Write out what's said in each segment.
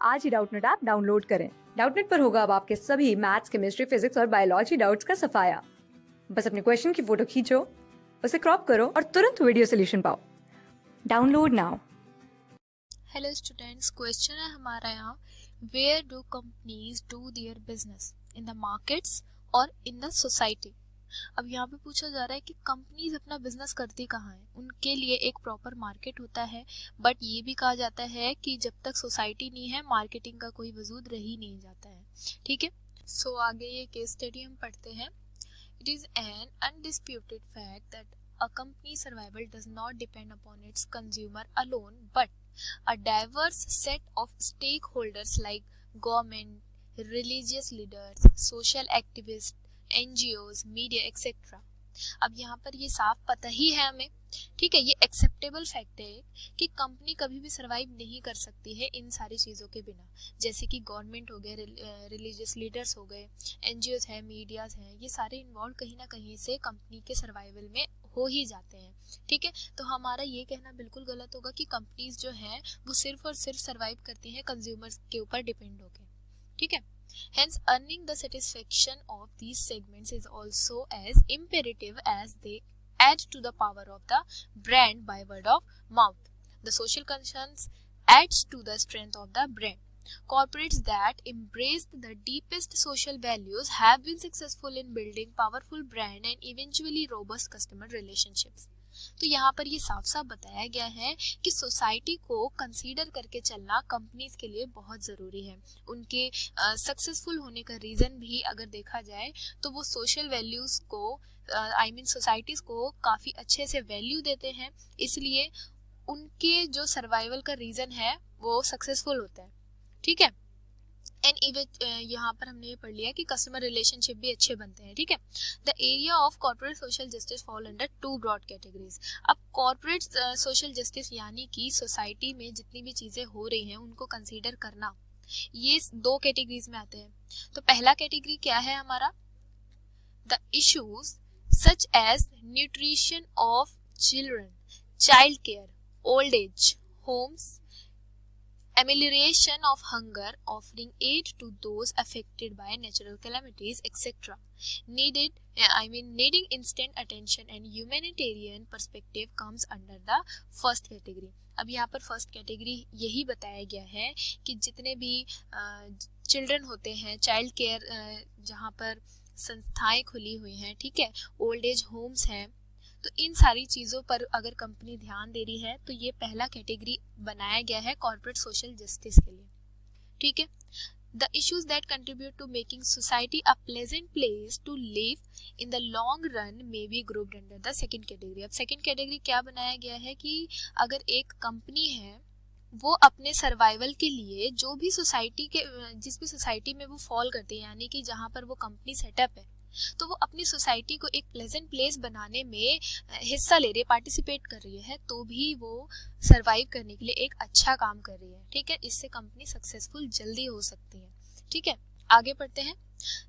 आज ही Doubtnut app download करें। Doubtnut पर होगा अब आपके सभी मैथ्स, केमिस्ट्री, फिजिक्स और बायोलॉजी डाउट्स का सफाया। बस अपने क्वेश्चन की फोटो खींचो, उसे क्रॉप करो और तुरंत वीडियो सोल्यूशन पाओ। Download now. Hello students, question है हमारा यहाँ, where do companies do their business, in the markets और इन द सोसाइटी। अब यहाँ पे पूछा जा रहा है कि कंपनीज अपना बिजनेस करती कहाँ है। उनके लिए एक प्रॉपर मार्केट होता है, बट ये भी कहा जाता है कि जब तक सोसाइटी नहीं है मार्केटिंग का कोई वजूद रह ही नहीं जाता है। ठीक है, सो आगे ये केस स्टडी हम पढ़ते हैं। It is an undisputed fact that a company's survival does not depend upon its consumer alone, but a diverse set of stakeholders like government, religious leaders, social activists, NGOs, media, etc. अब यहाँ पर ये साफ पता ही है हमें, ठीक है, ये एक्सेप्टेबल फैक्ट है कि कंपनी कभी भी सरवाइव नहीं कर सकती है इन सारी चीज़ों के बिना, जैसे कि गवर्नमेंट हो गए, रिलीजियस लीडर्स हो गए, एनजीओज है, मीडियाज हैं, ये सारे इन्वॉल्व कहीं ना कहीं से कंपनी के सर्वाइवल में हो ही जाते हैं। ठीक है, तो हमारा ये कहना बिल्कुल गलत होगा कि कंपनीज जो हैं वो सिर्फ और सिर्फ सर्वाइव करती हैं कंज्यूमर्स के ऊपर डिपेंड होकर। ठीक है, hence earning the satisfaction of these segments is also as imperative as they add to the power of the brand by word of mouth. The social concerns adds to the strength of the brand. Corporates that embrace the deepest social values have been successful in building powerful brand and eventually robust customer relationships. तो यहाँ पर ये साफ साफ बताया गया है कि सोसाइटी को कंसीडर करके चलना कंपनीज के लिए बहुत ज़रूरी है। उनके सक्सेसफुल होने का रीज़न भी अगर देखा जाए तो वो सोशल वैल्यूज़ को सोसाइटीज़ को काफ़ी अच्छे से वैल्यू देते हैं, इसलिए उनके जो सर्वाइवल का रीज़न है वो सक्सेसफुल होता है। ठीक है, एंड इवन यहाँ पर हमने ये पढ़ लिया कि कस्टमर रिलेशनशिप भी अच्छे बनते हैं। ठीक है, the area of corporate social justice fall under two broad categories. अब कॉर्पोरेट सोशल जस्टिस यानी कि सोसाइटी में जितनी भी चीज़ें हो रही हैं उनको कंसीडर करना, ये दो कैटेगरीज में आते हैं। तो पहला कैटेगरी क्या है हमारा, the issues such as nutrition of children, child care, old age homes, amelioration of hunger, offering aid to those affected by natural calamities, etc. Needing instant attention and humanitarian perspective comes under the first category. अब यहाँ पर first category यही बताया गया है कि जितने भी चिल्ड्रन होते हैं, चाइल्ड केयर जहाँ पर संस्थाएं खुली हुई हैं, ठीक है, ओल्ड एज होम्स हैं, तो इन सारी चीज़ों पर अगर कंपनी ध्यान दे रही है तो ये पहला कैटेगरी बनाया गया है कॉर्पोरेट सोशल जस्टिस के लिए। ठीक है, the issues that contribute to making society a pleasant place to live in the long run may be grouped under the second category. अब सेकंड कैटेगरी क्या बनाया गया है कि अगर एक कंपनी है वो अपने सर्वाइवल के लिए जो भी सोसाइटी के जिस भी सोसाइटी में वो फॉल करती है, यानी कि जहाँ पर वो कंपनी सेटअप है, तो वो अपनी सोसाइटी को एक प्लेजेंट प्लेस बनाने में हिस्सा ले रही है, पार्टिसिपेट कर रही है, तो भी वो सरवाइव करने के लिए एक अच्छा काम कर रही है। ठीक है, इससे कंपनी सक्सेसफुल जल्दी हो सकती है। ठीक है, आगे पढ़ते हैं।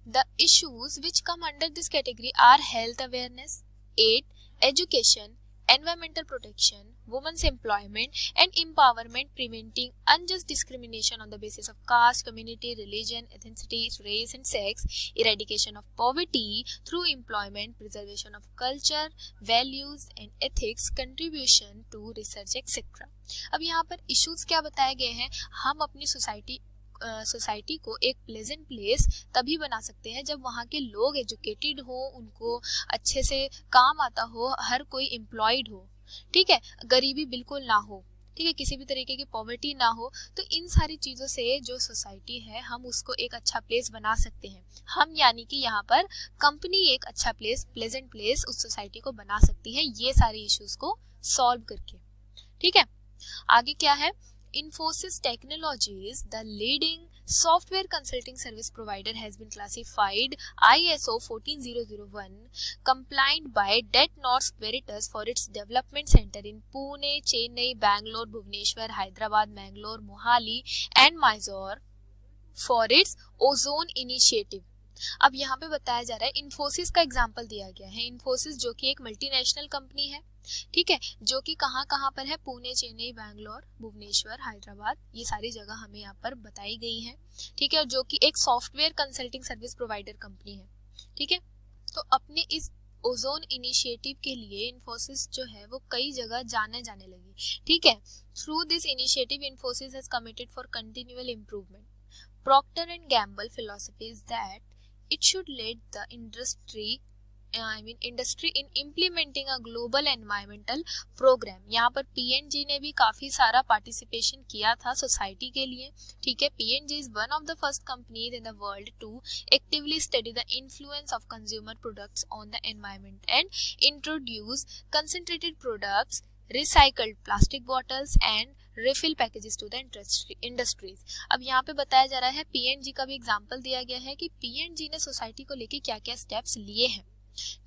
The issues which come under this category are health awareness, aid, education, environmental protection, women's employment and empowerment, preventing unjust discrimination on the basis of caste, community, religion, ethnicity, race and sex, eradication of poverty through employment, preservation of culture, values and ethics, contribution to research, etc. अब यहाँ पर issues क्या बताए गए हैं, हम अपनी society को एक प्लेजेंट प्लेस तभी बना सकते हैं जब वहाँ के लोग एजुकेटेड हो, उनको अच्छे से काम आता हो, हर कोई एम्प्लॉयड हो, ठीक है, गरीबी बिल्कुल ना हो, ठीक है, किसी भी तरीके की पॉवर्टी ना हो। तो इन सारी चीज़ों से जो सोसाइटी है हम उसको एक अच्छा प्लेस बना सकते हैं। हम यानी कि यहाँ पर कंपनी एक अच्छा प्लेस, प्लेजेंट प्लेस उस सोसाइटी को बना सकती है ये सारे इश्यूज को सॉल्व करके। ठीक है, आगे क्या है, Infosys Technologies, the leading software consulting service provider, has been classified ISO 14001 compliant by Det Norsk Veritas for its development center in Pune, Chennai, Bangalore, Bhubaneswar, Hyderabad, Mangalore, Mohali and Mysore for its ozone initiative. अब यहाँ पे बताया जा रहा है, इन्फोसिस का example दिया गया है। इन्फोसिस जो कि एक मल्टीनेशनल कंपनी है, ठीक है, जो कि कहाँ कहाँ पर है, पुणे, चेन्नई, बैंगलोर, भुवनेश्वर, हैदराबाद, ये सारी जगह हमें यहाँ पर बताई गई है, ठीक है, जो कि एक software consulting service provider company है, ठीक है। तो अपने इस ओजोन इनिशिएटिव के लिए इन्फोसिस जो है वो कई जगह जाने लगी, ठीक है। Through this initiative Infosys has committed for continual improvement. Procter and Gamble philosophy is that it should lead the industry in implementing a global environmental program। यहाँ पर P&G ने भी काफी सारा पार्टिसिपेशन किया था सोसाइटी के लिए, ठीक है। P&G is one of the first companies in the world to actively study the influence of consumer products on the environment and introduce concentrated products, recycled plastic bottles and refill packages to the industries. अब यहाँ पे बताया जा रहा है, P&G का भी example दिया गया है कि P&G ने सोसाइटी को लेके क्या क्या स्टेप्स लिए हैं,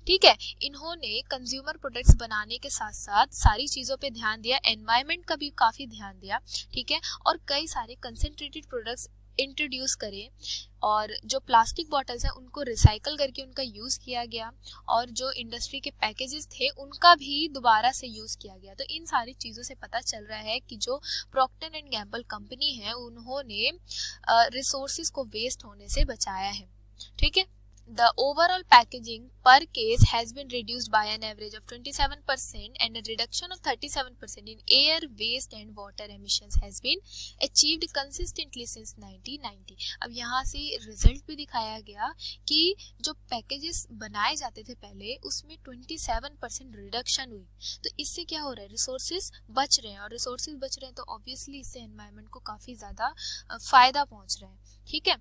ठीक है। इन्होंने कंज्यूमर प्रोडक्ट्स बनाने के साथ साथ सारी चीजों पे ध्यान दिया, एनवायरनमेंट का भी काफी ध्यान दिया, ठीक है, और कई सारे कंसेंट्रेटेड प्रोडक्ट्स इंट्रोड्यूस करे, और जो प्लास्टिक बॉटल्स हैं उनको रिसाइकल करके उनका यूज किया गया, और जो इंडस्ट्री के पैकेजेस थे उनका भी दोबारा से यूज किया गया। तो इन सारी चीजों से पता चल रहा है कि जो प्रॉक्टर एंड गैम्बल कंपनी है उन्होंने रिसोर्सेज को वेस्ट होने से बचाया है, ठीक है। The overall packaging per case has been reduced by an average of 27% and a reduction of 37% in air, waste and water emissions has been achieved consistently since 1990। अब यहाँ से रिजल्ट भी दिखाया गया कि जो पैकेजेस बनाए जाते थे पहले उसमें 27% रिडक्शन हुई। तो इससे क्या हो रहा है, रिसोर्सेज बच रहे हैं, और रिसोर्सेज बच रहे हैं तो ऑब्वियसली इससे एनवायरनमेंट को काफी ज्यादा फायदा पहुंच रहा है, ठीक है।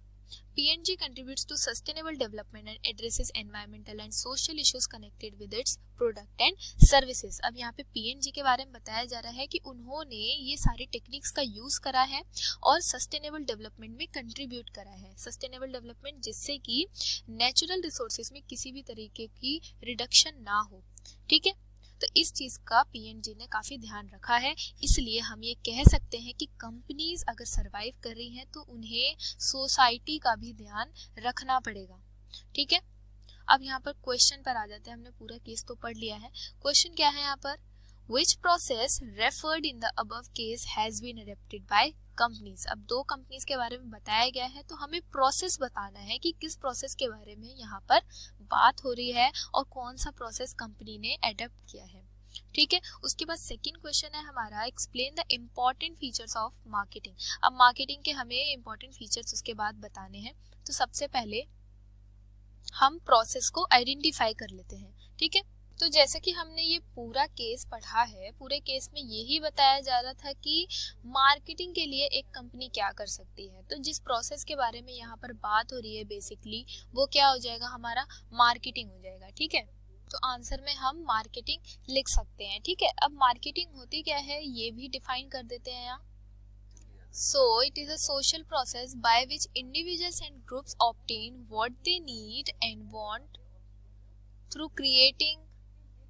P&G contributes to sustainable development and addresses environmental and social issues connected with its product and services। अब यहाँ पे P&G के बारे में बताया जा रहा है कि उन्होंने ये सारी टेक्निक्स का यूज करा है और सस्टेनेबल डेवलपमेंट में कंट्रीब्यूट करा है। सस्टेनेबल डेवलपमेंट जिससे कि नेचुरल रिसोर्सेज में किसी भी तरीके की रिडक्शन ना हो, ठीक है। तो इस चीज का P&G ने काफी ध्यान रखा है, इसलिए हम ये कह सकते हैं कि कंपनीज अगर सरवाइव कर रही हैं तो उन्हें सोसाइटी का भी ध्यान रखना पड़ेगा, ठीक है। अब यहाँ पर क्वेश्चन पर आ जाते हैं, हमने पूरा केस तो पढ़ लिया है। क्वेश्चन क्या है यहाँ पर, Which process referred in the above case has been adopted by companies। अब दो कंपनीज के बारे में बताया गया है तो हमें प्रोसेस बताना है कि किस प्रोसेस के बारे में यहाँ पर बात हो रही है और कौन सा प्रोसेस कंपनी ने अडॉप्ट किया है, ठीक है। उसके बाद सेकंड क्वेश्चन है हमारा, explain the important features of marketing. अब मार्केटिंग के हमें इम्पोर्टेंट फीचर्स उसके बाद बताने हैं। तो सबसे पहले हम प्रोसेस को आइडेंटिफाई कर लेते हैं, ठीक है। तो जैसे कि हमने ये पूरा केस पढ़ा है, पूरे केस में यही बताया जा रहा था कि मार्केटिंग के लिए एक कंपनी क्या कर सकती है। तो जिस प्रोसेस के बारे में यहाँ पर बात हो रही है बेसिकली वो क्या हो जाएगा, हमारा मार्केटिंग हो जाएगा, ठीक है। तो आंसर में हम मार्केटिंग लिख सकते हैं, ठीक है। अब मार्केटिंग होती क्या है ये भी डिफाइन कर देते हैं यहाँ। So it is a social process by which individuals and groups obtain what they need and want through creating,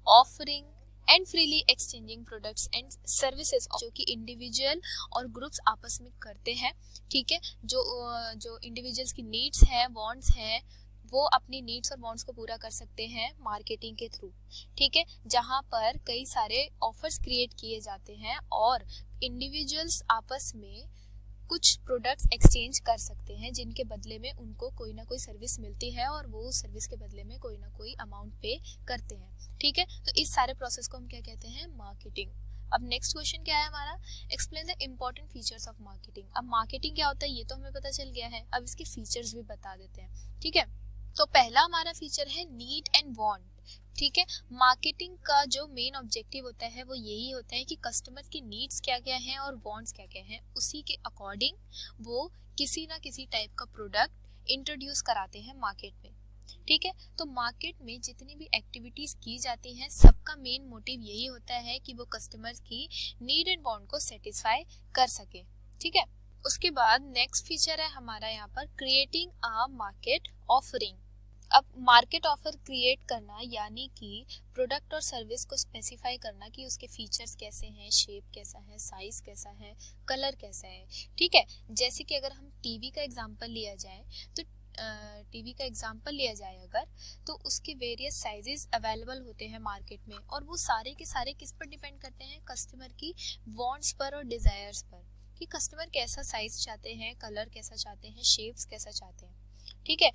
offering and freely exchanging products and services, जो कि इंडिविजुअल और ग्रुप्स आपस में करते हैं, ठीक है। जो इंडिविजुअल्स की नीड्स हैं, वांट्स हैं, वो अपनी नीड्स और वांट्स को पूरा कर सकते हैं मार्केटिंग के थ्रू, ठीक है। जहां पर कई सारे ऑफर्स क्रिएट किए जाते हैं और इंडिविजुअल्स आपस में कुछ प्रोडक्ट्स एक्सचेंज कर सकते हैं जिनके बदले में उनको कोई ना कोई सर्विस मिलती है और वो सर्विस के बदले में कोई ना कोई अमाउंट पे करते हैं, ठीक है। तो इस सारे प्रोसेस को हम क्या कहते हैं, मार्केटिंग। अब नेक्स्ट क्वेश्चन क्या है हमारा, explain the important features of marketing. अब मार्केटिंग क्या होता है ये तो हमें पता चल गया है, अब इसके फीचर्स भी बता देते हैं, ठीक है। तो पहला हमारा फीचर है नीड एंड वांट, ठीक है। मार्केटिंग का जो मेन ऑब्जेक्टिव होता है वो यही होता है कि कस्टमर की नीड्स क्या क्या हैं और वांट्स क्या क्या हैं, उसी के अकॉर्डिंग वो किसी ना किसी टाइप का प्रोडक्ट इंट्रोड्यूस कराते हैं मार्केट में, ठीक है। तो मार्केट में जितनी भी एक्टिविटीज की जाती हैं सबका मेन मोटिव यही होता है कि वो कस्टमर की नीड एंड वांट को सेटिस्फाई कर सके, ठीक है। उसके बाद नेक्स्ट फीचर है हमारा यहाँ पर क्रिएटिंग अ मार्केट ऑफरिंग। अब मार्केट ऑफर क्रिएट करना यानी कि प्रोडक्ट और सर्विस को स्पेसिफाई करना कि उसके फीचर्स कैसे हैं, शेप कैसा है, साइज कैसा है, कलर कैसा है, ठीक है। जैसे कि अगर हम टीवी का एग्जांपल लिया जाए तो टीवी का एग्जांपल लिया जाए अगर, तो उसके वेरियस साइजेस अवेलेबल होते हैं मार्केट में, और वो सारे के सारे किस पर डिपेंड करते हैं, कस्टमर की वांट्स पर और डिजायर्स पर, कि कस्टमर कैसा साइज चाहते हैं, कलर कैसा चाहते हैं, शेप्स कैसा चाहते हैं, ठीक है।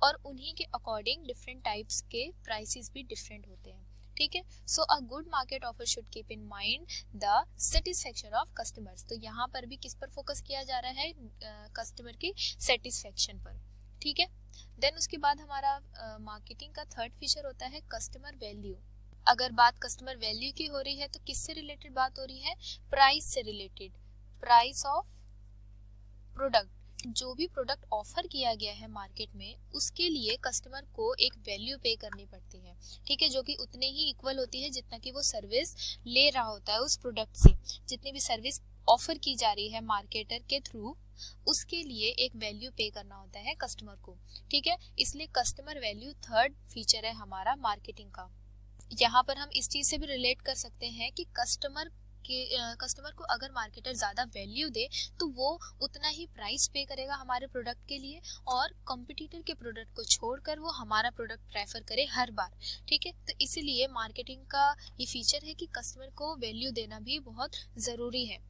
और उन्हीं के अकॉर्डिंग डिफरेंट टाइप्स के प्राइसेस भी डिफरेंट होते हैं, ठीक है। So a good market offer should keep in mind the satisfaction of customers. तो यहाँ पर भी किस पर फोकस किया जा रहा है, कस्टमर की सेटिस्फेक्शन पर, ठीक है। देन उसके बाद हमारा मार्केटिंग का थर्ड फीचर होता है कस्टमर वैल्यू। अगर बात कस्टमर वैल्यू की हो रही है तो किससे रिलेटेड बात हो रही है, प्राइस से रिलेटेड, प्राइस ऑफ प्रोडक्ट। जो भी प्रोडक्ट ऑफर किया गया है मार्केट में, उसके लिए कस्टमर को एक वैल्यू पे करनी पड़ती है, ठीक है, जो कि उतने ही इक्वल होती है जितना कि वो सर्विस ले रहा होता है उस प्रोडक्ट से। जितनी भी सर्विस ऑफर की जा रही है मार्केटर के थ्रू, उसके लिए एक वैल्यू पे करना होता है कस्टमर को, ठीक है। इसलिए कस्टमर वैल्यू थर्ड फीचर है हमारा मार्केटिंग का। यहाँ पर हम इस चीज से भी रिलेट कर सकते हैं कि कस्टमर को अगर मार्केटर ज्यादा वैल्यू दे तो वो उतना ही प्राइस पे करेगा हमारे प्रोडक्ट के लिए, और कंपटीटर के प्रोडक्ट को छोड़कर वो हमारा प्रोडक्ट प्रेफर करे हर बार, ठीक है। तो इसीलिए मार्केटिंग का ये फीचर है कि कस्टमर को वैल्यू देना भी बहुत जरूरी है।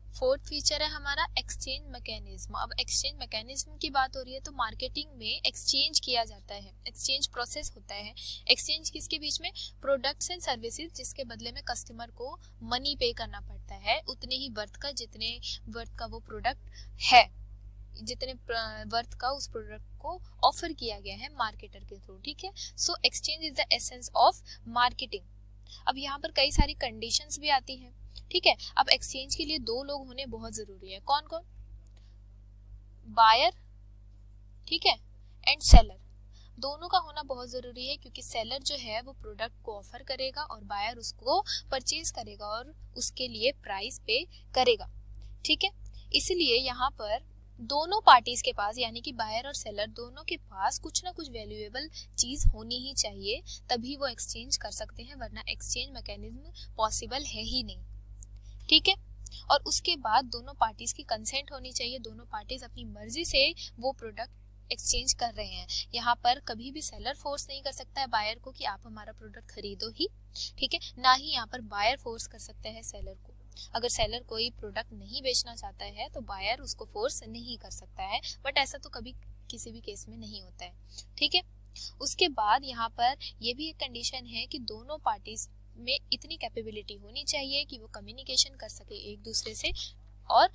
फोर्थ फीचर है हमारा एक्सचेंज मैकेनिज्म। अब एक्सचेंज मैकेनिज्म की बात हो रही है तो मार्केटिंग में एक्सचेंज किया जाता है, एक्सचेंज प्रोसेस होता है। एक्सचेंज किसके बीच में, प्रोडक्ट्स एंड सर्विसेज, जिसके बदले में कस्टमर को मनी पे करना पड़ता है उतने ही वर्थ का, जितने वर्थ का वो प्रोडक्ट है, जितने वर्थ का उस प्रोडक्ट को ऑफर किया गया है मार्केटर के थ्रू, ठीक है। So exchange is the essence of marketing. अब यहाँ पर कई सारी कंडीशंस भी आती हैं, ठीक है। अब एक्सचेंज के लिए दो लोग होने बहुत जरूरी है, कौन कौन, बायर, ठीक है, एंड सेलर। दोनों का होना बहुत जरूरी है, क्योंकि सेलर जो है वो प्रोडक्ट को ऑफर करेगा और बायर उसको परचेज करेगा और उसके लिए प्राइस पे करेगा, ठीक है। इसलिए यहाँ पर दोनों पार्टीज के पास, यानी कि बायर और सेलर दोनों के पास कुछ ना कुछ वैल्यूएबल चीज होनी ही चाहिए, तभी वो एक्सचेंज कर सकते हैं, वरना एक्सचेंज मैकेनिज्म पॉसिबल है ही नहीं, ठीक है। और उसके बाद दोनों पार्टीज की कंसेंट होनी चाहिए, दोनों पार्टीज अपनी मर्जी से वो प्रोडक्ट एक्सचेंज कर रहे हैं। यहाँ पर कभी भी सेलर फोर्स नहीं कर सकता है बायर को कि आप हमारा प्रोडक्ट खरीदो ही, ठीक है, ना ही यहाँ पर बायर फोर्स कर सकता है सेलर को। अगर सेलर कोई प्रोडक्ट नहीं बेचना चाहता है तो बायर उसको फोर्स नहीं कर सकता है, बट ऐसा तो कभी किसी भी केस में नहीं होता है, ठीक है। उसके बाद यहाँ पर ये भी एक कंडीशन है कि दोनों पार्टीज में इतनी कैपेबिलिटी होनी चाहिए कि वो कम्युनिकेशन कर सके एक दूसरे से, और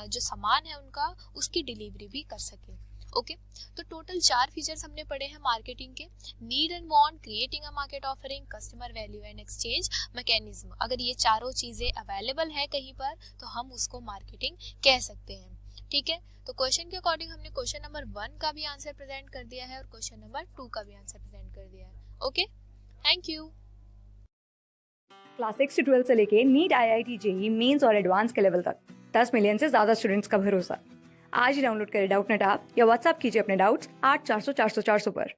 जो सामान है उनका उसकी डिलीवरी भी कर सके, ओके। तो टोटल 4 फीचर्स हमने पढ़े हैं मार्केटिंग के, need and want, creating a market offering, customer value and exchange mechanism. अगर ये चारों चीजें अवेलेबल है कहीं पर तो हम उसको मार्केटिंग कह सकते हैं, ठीक है। तो क्वेश्चन के अकॉर्डिंग हमने क्वेश्चन नंबर 1 का भी आंसर प्रेजेंट कर दिया है और क्वेश्चन नंबर 2 का भी आंसर प्रेजेंट कर दिया है, ओके, थैंक यू। क्लास 6 से 12 से लेके नीट, IIT, JEE मेंस और एडवांस के लेवल तक 10 मिलियन से ज्यादा स्टूडेंट्स का भरोसा। आज ही डाउनलोड करें डाउटनेट ऐप या व्हाट्सएप कीजिए अपने डाउट्स 8400 400 400 पर।